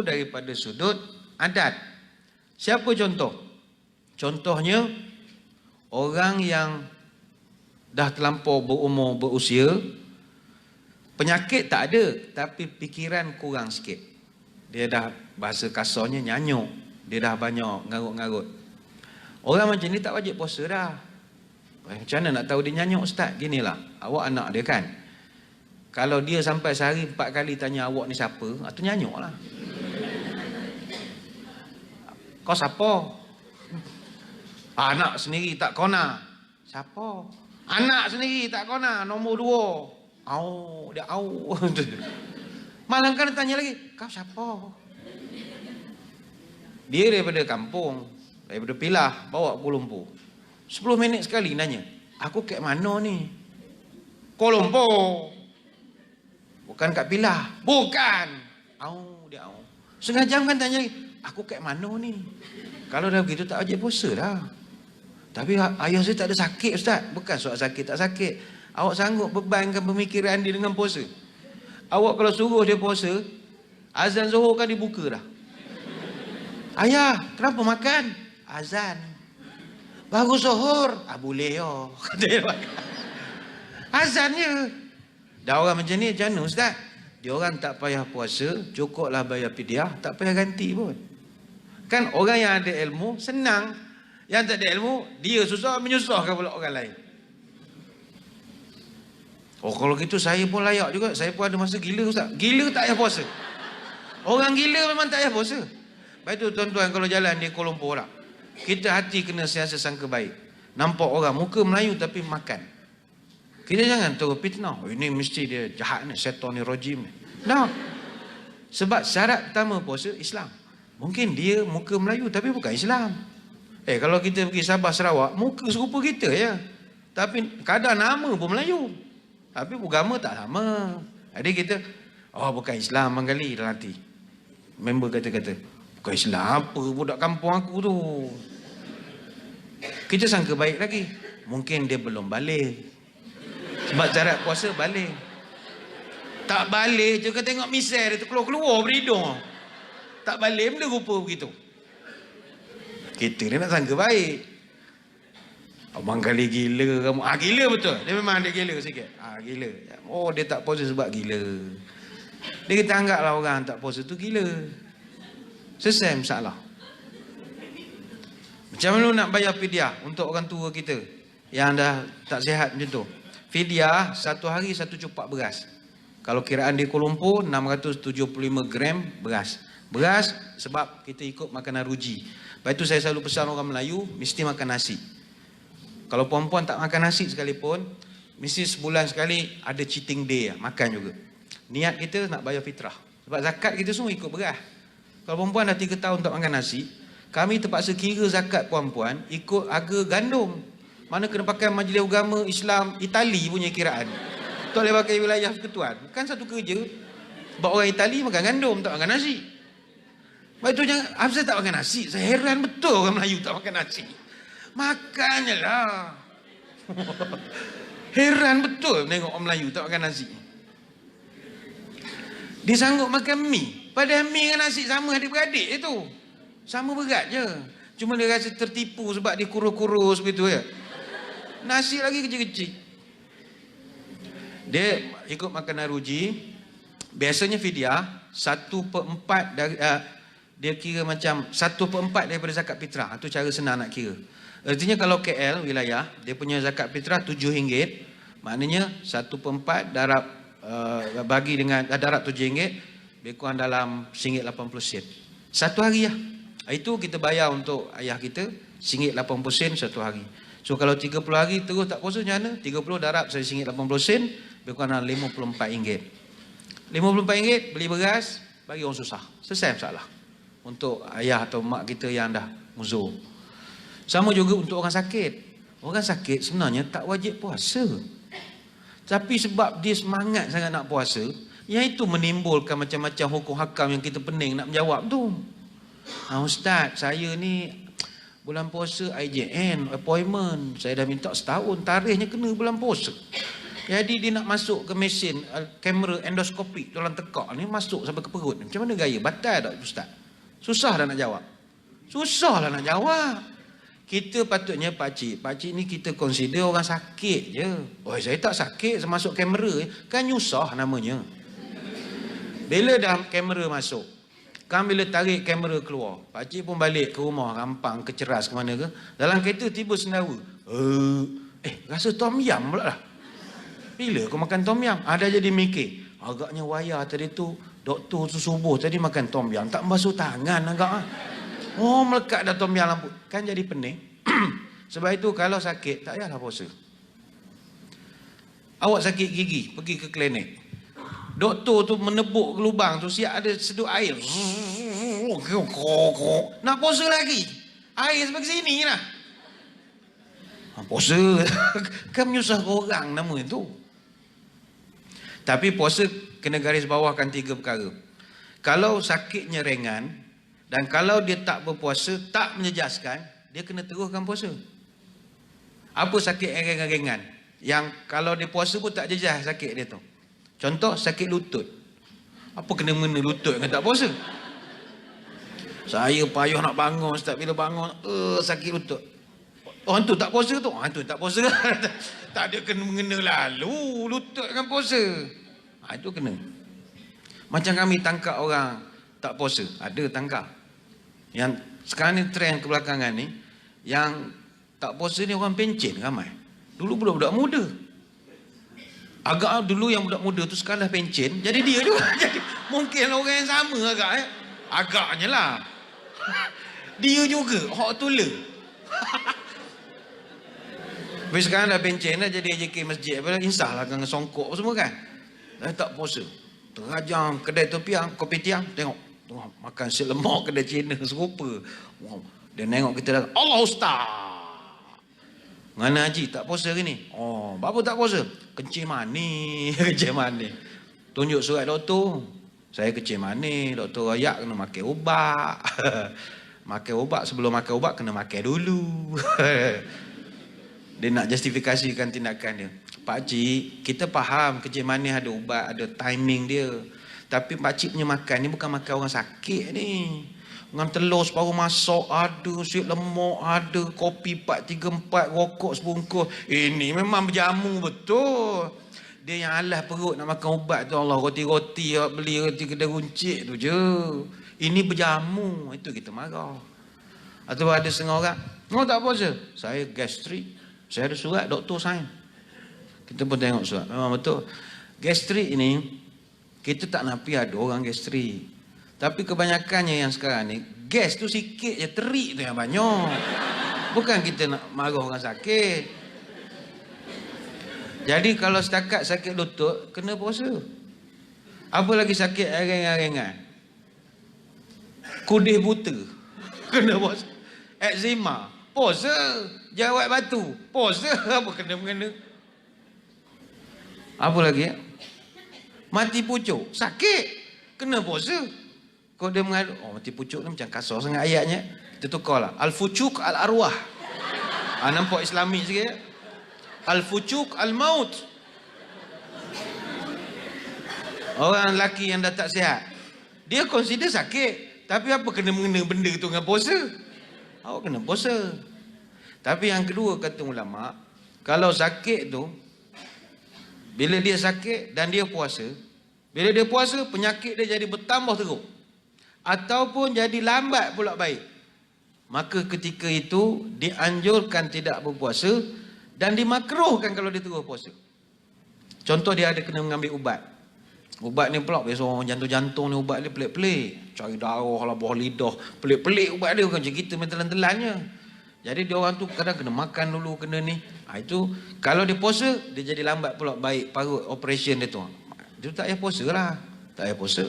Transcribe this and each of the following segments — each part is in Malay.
Satu daripada sudut adat. Siapa contoh? Contohnya orang yang dah terlampau berumur, berusia, penyakit tak ada, tapi fikiran kurang sikit. Dia dah, bahasa kasarnya, nyanyuk. Dia dah banyak ngarut-ngarut. Orang macam ni tak wajib puasa dah. Macam mana nak tahu dia nyanyuk, Ustaz? Ginilah, awak anak dia kan. Kalau dia sampai sehari 4 kali tanya awak ni siapa, itu nyanyuk lah. Kau siapa? Anak sendiri tak kona. Siapa? Anak sendiri tak kona, nombor 2. Dia malam kan tanya lagi, kau siapa? Dia daripada kampung, daripada Pilah, bawa Kuala Lumpur. 10 minit sekali nanya, aku kat mana ni? Kuala Lumpur. Bukan kat Pilah. Bukan. Dia setengah jam kan tanya lagi, aku kat mana ni? Kalau dah begitu tak wajib puasa dah. Tapi ayah saya tak ada sakit, Ustaz. Bukan soal sakit tak sakit. Awak sanggup bebankan pemikiran dia dengan puasa? Awak kalau suruh dia puasa, azan Zuhur kan dibuka dah. Ayah, kenapa makan? Azan. Baru Zuhur. Boleh yo. Azannya. Dah orang macam ni macam mana, Ustaz? Dia orang tak payah puasa, cukuplah bayar fidyah, tak payah ganti pun. Kan orang yang ada ilmu senang. Yang tak ada ilmu, dia susah menyusahkan pula orang lain. Kalau gitu saya pun layak juga. Saya pun ada masa gila, Ustaz. Gila tak payah puasa. Orang gila memang tak payah puasa. Baik tu tuan-tuan, kalau jalan di Kuala Lumpur lah, kita hati kena siasa sangka baik. Nampak orang muka Melayu tapi makan. Kita jangan terus fitnah. Ini mesti dia jahat ni, syaitan ni, rajim ni. Nah. Sebab syarat pertama puasa Islam. Mungkin dia muka Melayu tapi bukan Islam. Kalau kita pergi Sabah, Sarawak, muka serupa kita ya. Tapi kadang nama pun Melayu. Tapi agama tak sama. Jadi kita, bukan Islam manggali dalam hati. Member kata-kata, bukan Islam apa, budak kampung aku tu. Kita sangka baik lagi. Mungkin dia belum balik. Sebab syarat puasa balik. Tak balik je, tengok misal dia tu keluar-keluar beridung. Tak balik benda rupa begitu. Kita ni nak sangka baik. Abang kali gila kamu. Gila betul. Dia memang ada gila sikit. Gila. Dia tak puasa sebab gila. Dia kita anggaplah orang tak puasa tu gila. Selesai masalah. Macam mana nak bayar fidyah untuk orang tua kita yang dah tak sihat macam tu? Fidyah 1 hari 1 cupak beras. Kalau kiraan di Kuala Lumpur 675 gram beras. Beras sebab kita ikut makanan ruji. Lepas itu saya selalu pesan orang Melayu mesti makan nasi. Kalau perempuan tak makan nasi sekalipun, mesti sebulan sekali ada cheating day, makan juga. Niat kita nak bayar fitrah. Sebab zakat kita semua ikut beras. Kalau perempuan dah 3 tahun tak makan nasi, kami terpaksa kira zakat perempuan ikut harga gandum. Mana kena pakai Majlis Agama Islam Itali punya kiraan. Tak boleh pakai wilayah ketuan. Kan satu kerja. Sebab orang Itali makan gandum, tak makan nasi. Sebab itu jangan, Hafsah tak makan nasi. Saya heran betul orang Melayu tak makan nasi. Makannya lah. Heran betul tengok orang Melayu tak makan nasi. Dia sanggup makan mie. Padahal mie dengan nasi sama adik-beradik itu. Sama berat je. Cuma dia rasa tertipu sebab dia kurus-kurus begitu ya. Nasi lagi kecil-kecil. Dia ikut makanan ruji. Biasanya fidyah 1/4 dari dia kira macam 1/4 daripada zakat fitrah. Itu cara senang nak kira. Artinya kalau KL wilayah, dia punya zakat fitrah RM7. Maknanya 1/4 darab bagi dengan darab RM7, lebih kurang dalam RM1.80. Satu hari lah. Itu kita bayar untuk ayah kita RM1.80 satu hari. So kalau 30 hari terus tak puasa macam mana? 30 darab RM1.80, lebih kurang dalam RM54. RM54 beli beras, bagi orang susah. Selesai masalah. Untuk ayah atau mak kita yang dah muzur. Sama juga untuk orang sakit. Orang sakit sebenarnya tak wajib puasa. Tapi sebab dia semangat sangat nak puasa, yang itu menimbulkan macam-macam hukum hakam yang kita pening nak menjawab tu. Ustaz, saya ni bulan puasa IJN, appointment. Saya dah minta setahun, tarikhnya kena bulan puasa. Jadi dia nak masuk ke mesin kamera endoskopik tulang tekak ni, masuk sampai ke perut. Macam mana gaya? Batal tak ustaz? Susah dah nak jawab. Susah lah nak jawab. Kita patutnya pakcik ni kita consider orang sakit je. Oh, saya tak sakit, saya masuk kamera kan nyusah namanya. Bila dah kamera masuk, kan bila tarik kamera keluar, pakcik pun balik ke rumah, Rampang, ke Ceras, ke mana ke, dalam kereta tiba sendawa. Rasa tom yam pula lah. Bila kau makan tom yam? Ada jadi mikir, agaknya wayar tadi tu, doktor tu subuh tadi makan tom yam, tak basuh tangan agak. Oh, melekat dah tom yam lampu. Kan jadi pening. Sebab itu kalau sakit, tak payahlah puasa. Awak sakit gigi, pergi ke klinik. Doktor tu menebuk lubang tu, siap ada sedut air. Nak puasa lagi. Air sampai ke sini lah. Puasa. Kan menyusahkan orang nama itu. Tapi puasa kena garis bawahkan 3 perkara. Kalau sakitnya ringan, dan kalau dia tak berpuasa, tak menjejaskan, dia kena teruskan puasa. Apa sakit yang ringan-ringan? Yang kalau dia puasa pun tak jejas sakit dia tu. Contoh, sakit lutut. Apa kena-mena lutut yang tak puasa? Saya payah nak bangun, Ustaz, bila bangun, sakit lutut. Orang tu tak puasa tu? Orang tu tak puasa. Tak ada kena-mengena lalu lutut dengan puasa. Itu kena. Macam kami tangkap orang tak puasa. Ada tangkap. Yang sekarang ni trend kebelakangan ni, yang tak puasa ni orang pencen ramai. Dulu budak-budak muda. Agak dulu yang budak muda tu sekarang dah pencen, jadi dia juga. Jadi mungkin orang yang sama agak agaknya lah. Dia juga hak tula. Tapi sekarang dah pencen dah, jadi AJK masjid apa insah lah dengan songkok semua kan. Tak puasa. Terajang kedai topiang, kopi tiang, tengok makan si lemak kedai Cina serupa. Dia tengok kita dah, Allah Ustaz. Mana haji tak puasa ke ni? Oh, apa tak puasa? Kencing manis, kencing manis. Tunjuk surat doktor. Saya kencing manis, doktor royak kena makan ubat. Makan ubat, sebelum makan ubat kena makan dulu. Dia nak justifikasikan tindakan dia. Pakcik, kita faham kencing manis ada ubat, ada timing dia. Tapi pakcik punya makan ni bukan makan orang sakit ni. Dengan telur separuh masak, ada sup lemak, ada kopi 4-3-4, rokok sebungkus. Ini memang berjamu betul. Dia yang alas perut nak makan ubat tu, Allah, roti-roti, beli roti kedai runcit tu je. Ini berjamu, itu kita marah. Atau ada setengah orang, tak puasa. Saya gastrik, saya ada surat doktor sign. Kita pun tengok surat, memang betul. Gastrik ini, kita tak nafi ada orang gastrik. Tapi kebanyakannya yang sekarang ni, gas tu sikit je, terik tu yang banyak. Bukan kita nak marah orang sakit. Jadi kalau setakat sakit lutut, kena puasa. Apa lagi sakit ringan-ringan? Kudih buta, kena puasa. Eczema, puasa. Jerawat batu, puasa. Apa kena-mengena? Apa lagi? Mati pucuk, sakit, kena puasa. Kalau dia mengadu, mati pucuk ni macam kasar sangat ayatnya. Kita tukarlah. Al-fucuk al-arwah. Nampak Islami sikit. Al-fucuk al-maut. Orang lelaki yang dah tak sihat, dia consider sakit. Tapi apa kena mengena benda tu dengan puasa? Awak kena puasa. Tapi yang kedua kata ulama, kalau sakit tu, bila dia sakit dan dia puasa, bila dia puasa, penyakit dia jadi bertambah teruk. Ataupun jadi lambat pula baik. Maka ketika itu dianjurkan tidak berpuasa dan dimakruhkan kalau dia terus puasa. Contoh dia ada kena mengambil ubat. Ubat ni pula biasa orang jantung-jantung ni ubat dia pelik-pelik. Cari darah lah, bawah lidah. Pelik-pelik ubat dia, bukan macam kita main telan-telannya. Jadi dia orang tu kadang kena makan dulu, kena ni. Itu kalau dia puasa, dia jadi lambat pula baik parut operation dia tu. Dia tak payah puasa lah. Tak payah puasa.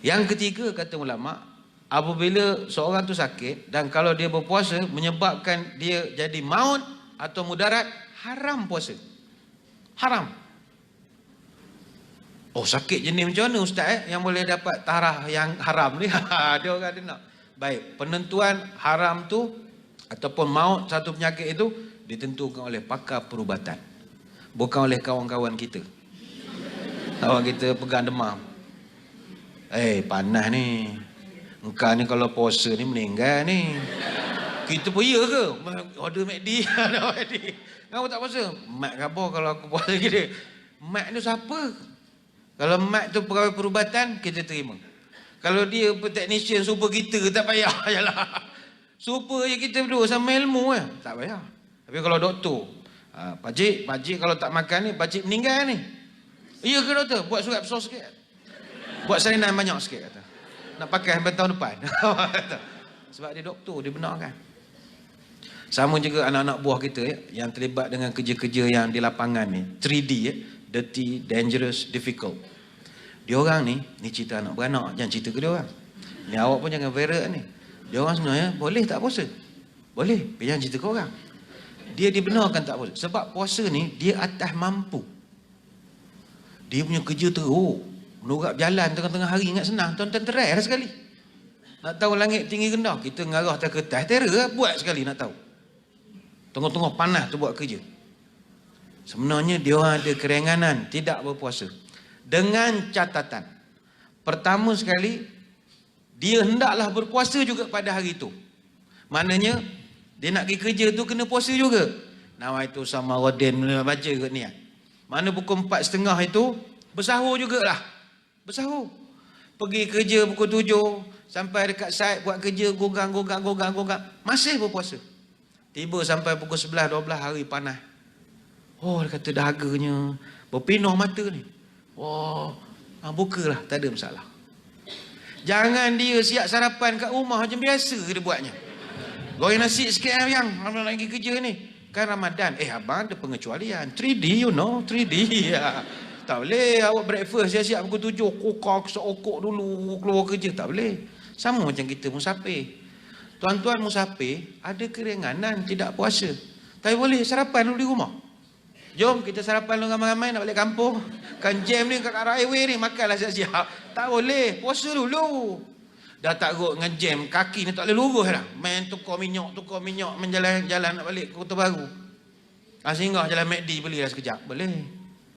Yang ketiga kata ulama, apabila seorang tu sakit dan kalau dia berpuasa menyebabkan dia jadi maut atau mudarat, haram puasa. Haram. Oh, sakit jenis macam mana ustaz yang boleh dapat tarah yang haram ni? Dia orang ada nak. Baik, penentuan haram tu ataupun maut satu penyakit itu ditentukan oleh pakar perubatan. Bukan oleh kawan-kawan kita. Kawan kita pegang demam. Panas ni. Engkau ni kalau puasa ni meninggal ni. Kita pun ya ke? Order McD. Kamu tak puasa? Mak khabar kalau aku puasa kita. Mak ni siapa? Kalau mak tu pegawai perubatan, kita terima. Kalau dia teknisian super kita, tak payah. Yalah. Super je kita berdua sama ilmu kan? Tak payah. Tapi kalau doktor, pakcik kalau tak makan ni, pakcik meninggal ni. Ya ke doktor? Buat surat besar sikit. Buat salinan banyak sikit kata. Nak pakai sampai tahun depan. Sebab dia doktor, dia benarkan. Sama juga anak-anak buah kita yang terlibat dengan kerja-kerja yang di lapangan ni. 3D dirty, dangerous, difficult. Dia orang ni cerita anak beranak, jangan cerita ke dia orang. Ni awak pun jangan viral ni. Dia orang sebenarnya boleh tak puasa? Boleh, jangan cerita ke orang. Dia dibenarkan tak puasa. Sebab puasa ni dia atas mampu. Dia punya kerja teruk. Menurut jalan tengah-tengah hari ingat senang. Tuan-tuan terai lah sekali. Nak tahu langit tinggi rendah, kita ngarah atas kertas, terror lah, buat sekali nak tahu. Tengah-tengah panas tu buat kerja. Sebenarnya dia orang ada keringanan tidak berpuasa. Dengan catatan. Pertama sekali, dia hendaklah berpuasa juga pada hari itu. Maknanya, dia nak pergi kerja tu kena puasa juga. Nama itu sama Rodin baca ke ni. Mana pukul 4.30 itu, bersahur jugalah. Bersahur. Pergi kerja pukul 7, sampai dekat site buat kerja, gogang. Masih berpuasa. Tiba sampai pukul 11-12 hari panas. Dia kata dahaganya berpinuh mata ni. Bukalah, tak ada masalah. Jangan dia siap sarapan kat rumah macam biasa dia buatnya. Goreng nasi sikit yang abang lagi kerja ni. Kan Ramadan. Abang ada pengecualian. 3D 3D. Tak boleh awak breakfast siap-siap pukul 7. Kokak, seokok dulu keluar kerja. Tak boleh. Sama macam kita musafir. Tuan-tuan musafir ada keringanan tidak puasa. Tapi boleh sarapan dulu di rumah. Jom kita sarapan dulu ramai-ramai nak balik kampung. Kan jam ni kat arah highway ni, makanlah siap-siap. Tak boleh, puasa dulu. Dah tak rot dengan jam, kaki ni tak boleh lurus dah. Main tukar minyak, menjalan-jalan nak balik ke Kota Baru. Singgah jalan McD belilah sekejap. Boleh.